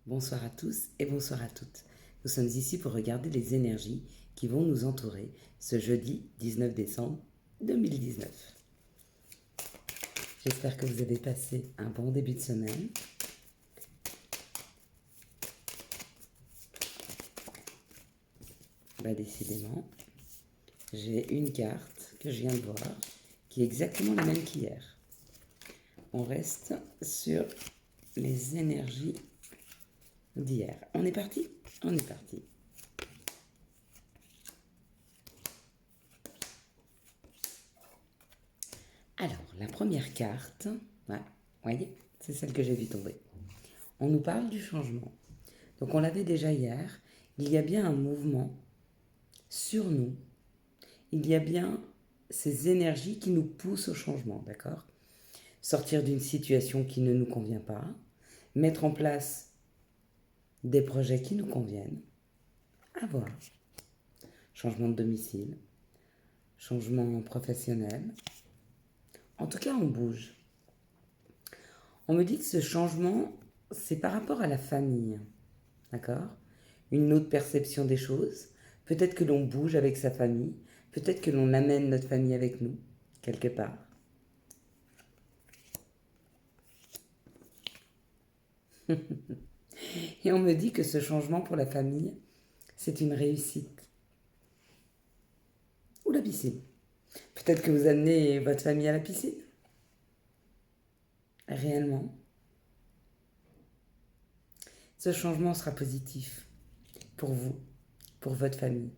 Bonsoir à tous et bonsoir à toutes. Nous sommes ici pour regarder les énergies qui vont nous entourer ce jeudi 19 décembre 2019. J'espère que vous avez passé un bon début de semaine. Décidément, j'ai une carte que je viens de voir qui est exactement la même qu'hier. On reste sur les énergies d'hier. On est parti? On est parti. Alors, la première carte, voyez, c'est celle que j'ai vue tomber. On nous parle du changement. Donc on l'avait déjà hier, il y a bien un mouvement sur nous. Il y a bien ces énergies qui nous poussent au changement, d'accord? Sortir d'une situation qui ne nous convient pas, mettre en place des projets qui nous conviennent, avoir changement de domicile, changement professionnel. En tout cas, on bouge. On me dit que ce changement, c'est par rapport à la famille, d'accord? Une autre perception des choses. Peut-être que l'on bouge avec sa famille, peut-être que l'on amène notre famille avec nous, quelque part. Et on me dit que ce changement pour la famille, c'est une réussite. Ou la piscine. Peut-être que vous amenez votre famille à la piscine. Réellement. Ce changement sera positif pour vous, pour votre famille,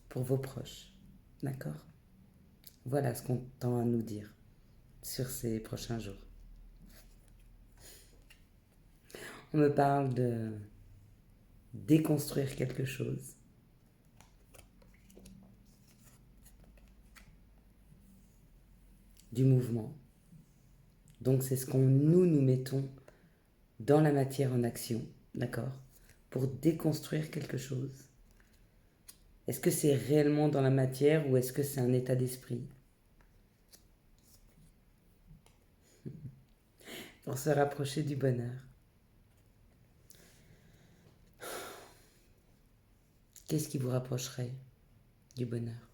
pour vos proches. D'accord? Voilà ce qu'on tend à nous dire sur ces prochains jours. On me parle de déconstruire quelque chose. Du mouvement. Donc c'est ce qu'on nous mettons dans la matière en action, d'accord? Pour déconstruire quelque chose. Est-ce que c'est réellement dans la matière ou est-ce que c'est un état d'esprit? Pour se rapprocher du bonheur. Qu'est-ce qui vous rapprocherait du bonheur?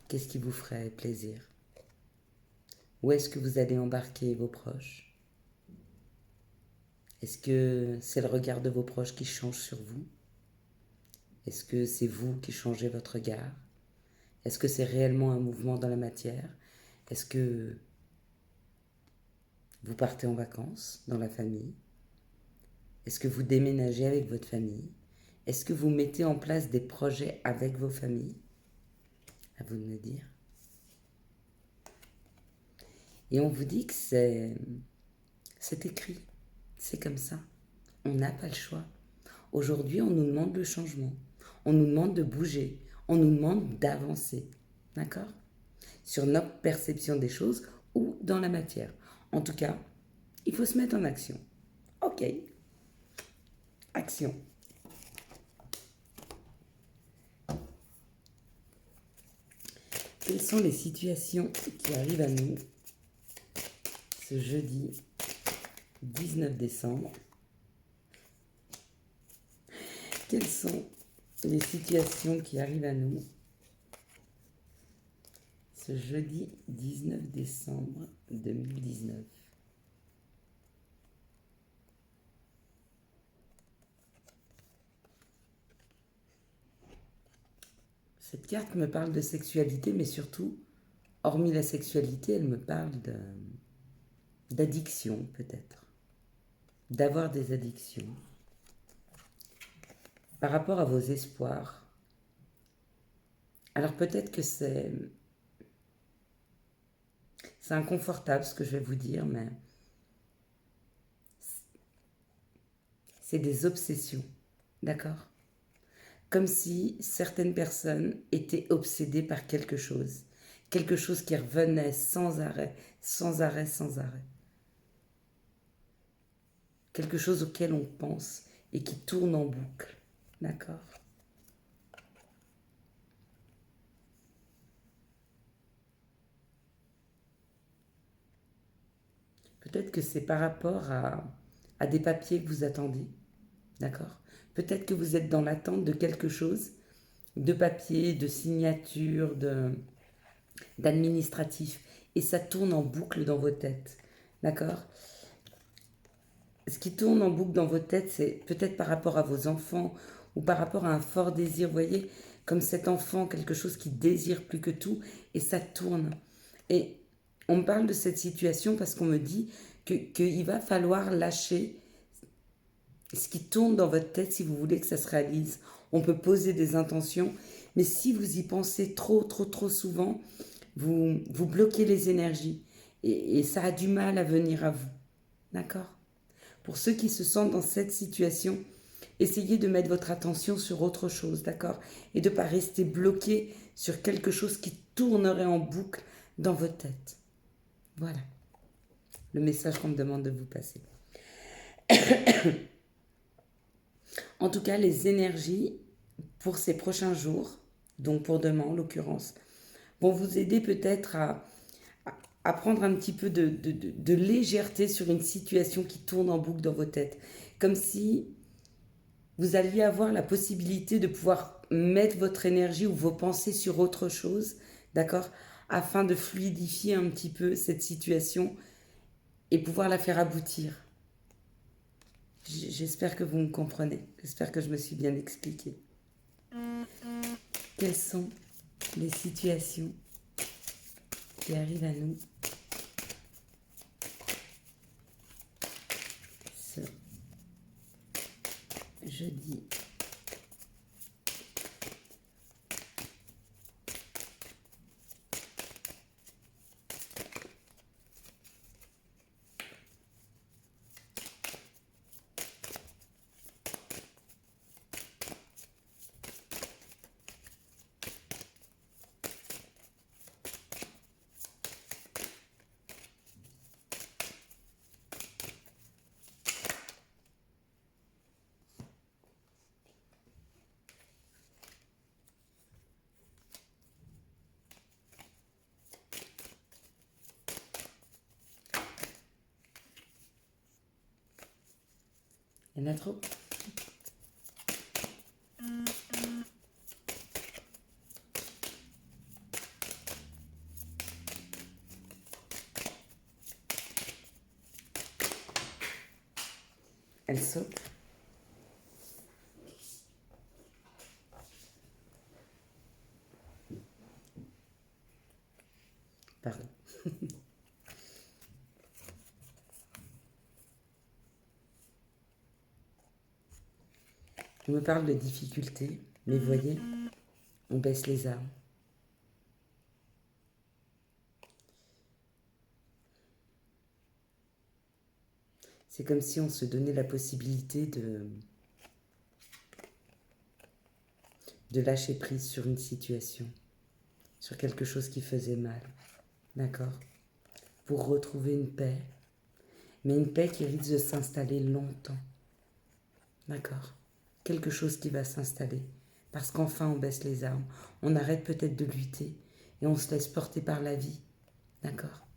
Qu'est-ce qui vous ferait plaisir? Où est-ce que vous allez embarquer vos proches? Est-ce que c'est le regard de vos proches qui change sur vous? Est-ce que c'est vous qui changez votre regard? Est-ce que c'est réellement un mouvement dans la matière? Est-ce que vous partez en vacances dans la famille? Est-ce que vous déménagez avec votre famille? Est-ce que vous mettez en place des projets avec vos familles? À vous de me dire. Et on vous dit que c'est écrit, c'est comme ça. On n'a pas le choix. Aujourd'hui, on nous demande le changement. On nous demande de bouger. On nous demande d'avancer. D'accord? Sur notre perception des choses ou dans la matière. En tout cas, il faut se mettre en action. Ok. Action. Quelles sont les situations qui arrivent à nous ce jeudi 19 décembre? Quelles sont les situations qui arrivent à nous ce jeudi 19 décembre 2019? Cette carte me parle de sexualité, mais surtout, hormis la sexualité, elle me parle d'addiction peut-être. D'avoir des addictions. Par rapport à vos espoirs. Alors peut-être que c'est inconfortable ce que je vais vous dire, mais c'est des obsessions. D'accord? Comme si certaines personnes étaient obsédées par quelque chose. Quelque chose qui revenait sans arrêt, sans arrêt, sans arrêt. Quelque chose auquel on pense et qui tourne en boucle. D'accord? Peut-être que c'est par rapport à des papiers que vous attendez. d'accord? Peut-être que vous êtes dans l'attente de quelque chose, de papier, de signature, d'administratif, et ça tourne en boucle dans vos têtes, d'accord? Ce qui tourne en boucle dans vos têtes, c'est peut-être par rapport à vos enfants ou par rapport à un fort désir, vous voyez, comme cet enfant, quelque chose qui désire plus que tout, et ça tourne. Et on me parle de cette situation parce qu'on me dit qu'il va falloir lâcher ce qui tourne dans votre tête si vous voulez que ça se réalise. On peut poser des intentions, mais si vous y pensez trop, trop, trop souvent, vous bloquez les énergies et ça a du mal à venir à vous. D'accord? Pour ceux qui se sentent dans cette situation, essayez de mettre votre attention sur autre chose, d'accord? Et de ne pas rester bloqué sur quelque chose qui tournerait en boucle dans votre tête. Voilà le message qu'on me demande de vous passer. En tout cas, les énergies pour ces prochains jours, donc pour demain en l'occurrence, vont vous aider peut-être à prendre un petit peu de légèreté sur une situation qui tourne en boucle dans vos têtes. Comme si vous alliez avoir la possibilité de pouvoir mettre votre énergie ou vos pensées sur autre chose, d'accord, afin de fluidifier un petit peu cette situation et pouvoir la faire aboutir. J'espère que vous me comprenez. J'espère que je me suis bien expliquée. Quelles sont les situations qui arrivent à nous ce jeudi ? Il y en a trop ? Elle saute. Pardon. On me parle de difficultés, mais vous voyez, on baisse les armes. C'est comme si on se donnait la possibilité de lâcher prise sur une situation, sur quelque chose qui faisait mal, d'accord? Pour retrouver une paix, mais une paix qui risque de s'installer longtemps, d'accord? Quelque chose qui va s'installer, parce qu'enfin on baisse les armes, on arrête peut-être de lutter et on se laisse porter par la vie, d'accord?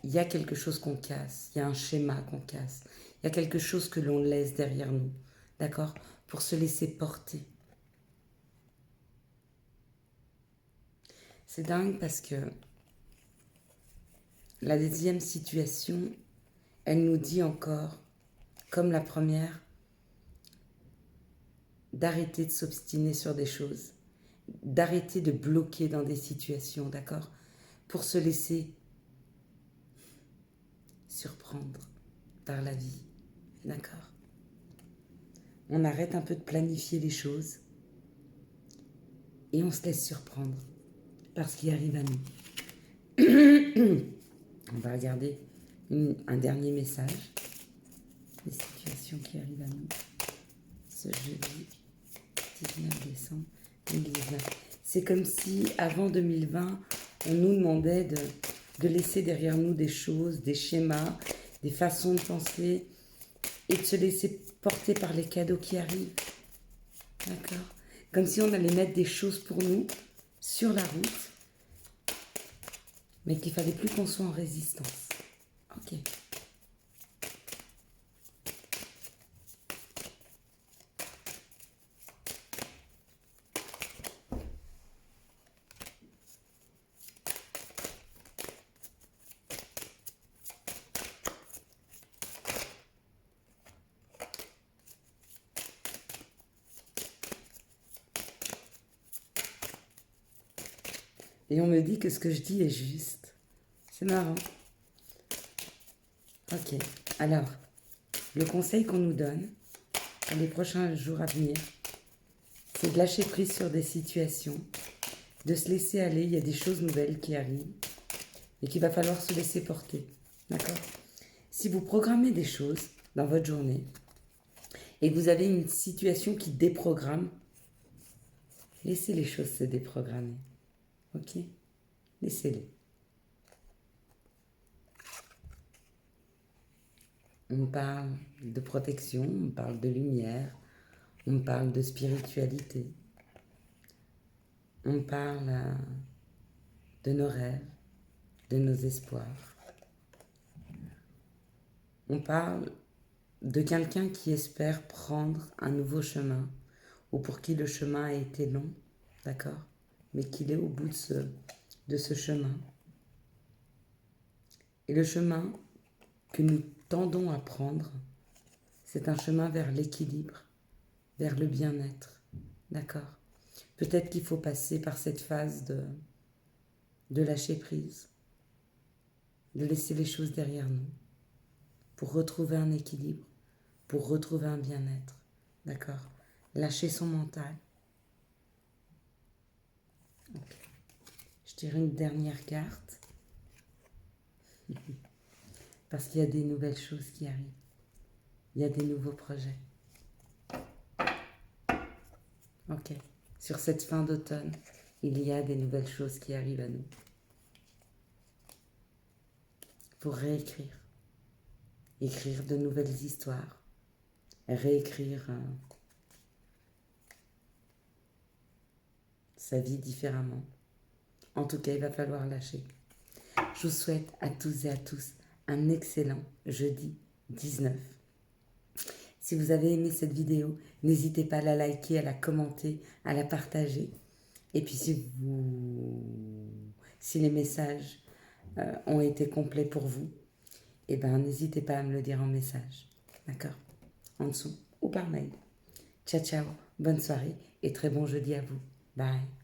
Il y a quelque chose qu'on casse, il y a un schéma qu'on casse, il y a quelque chose que l'on laisse derrière nous, d'accord? Pour se laisser porter. C'est dingue parce que la deuxième situation, elle nous dit encore, comme la première, d'arrêter de s'obstiner sur des choses, d'arrêter de bloquer dans des situations, d'accord? Pour se laisser surprendre par la vie, d'accord? On arrête un peu de planifier les choses et on se laisse surprendre par ce qui arrive à nous. On va regarder un dernier message. Les situations qui arrivent à nous ce jeudi 19 décembre 2019. C'est comme si avant 2020, on nous demandait de laisser derrière nous des choses, des schémas, des façons de penser et de se laisser porter par les cadeaux qui arrivent. D'accord? Comme si on allait mettre des choses pour nous sur la route, mais qu'il fallait plus qu'on soit en résistance. Ok. Et on me dit que ce que je dis est juste. C'est marrant. Ok, alors, le conseil qu'on nous donne pour les prochains jours à venir, c'est de lâcher prise sur des situations, de se laisser aller. Il y a des choses nouvelles qui arrivent et qu'il va falloir se laisser porter. D'accord? Si vous programmez des choses dans votre journée et que vous avez une situation qui déprogramme, laissez les choses se déprogrammer. Ok? Laissez-les. On parle de protection, on parle de lumière, on parle de spiritualité, on parle de nos rêves, de nos espoirs. On parle de quelqu'un qui espère prendre un nouveau chemin ou pour qui le chemin a été long, d'accord? Mais qu'il est au bout de ce chemin. Et le chemin que nous tendons à prendre, c'est un chemin vers l'équilibre, vers le bien-être, d'accord? Peut-être qu'il faut passer par cette phase de lâcher prise, de laisser les choses derrière nous, pour retrouver un équilibre, pour retrouver un bien-être, d'accord? Lâcher son mental. Okay. Je tire une dernière carte, parce qu'il y a des nouvelles choses qui arrivent. Il y a des nouveaux projets. Ok. Sur cette fin d'automne, il y a des nouvelles choses qui arrivent à nous. Pour réécrire. Écrire de nouvelles histoires. Réécrire sa vie différemment. En tout cas, il va falloir lâcher. Je vous souhaite à tous et à tous un excellent jeudi 19. Si vous avez aimé cette vidéo, n'hésitez pas à la liker, à la commenter, à la partager. Et puis si les messages ont été complets pour vous, eh ben, n'hésitez pas à me le dire en message. D'accord? En dessous ou par mail. Ciao, ciao. Bonne soirée et très bon jeudi à vous. Bye.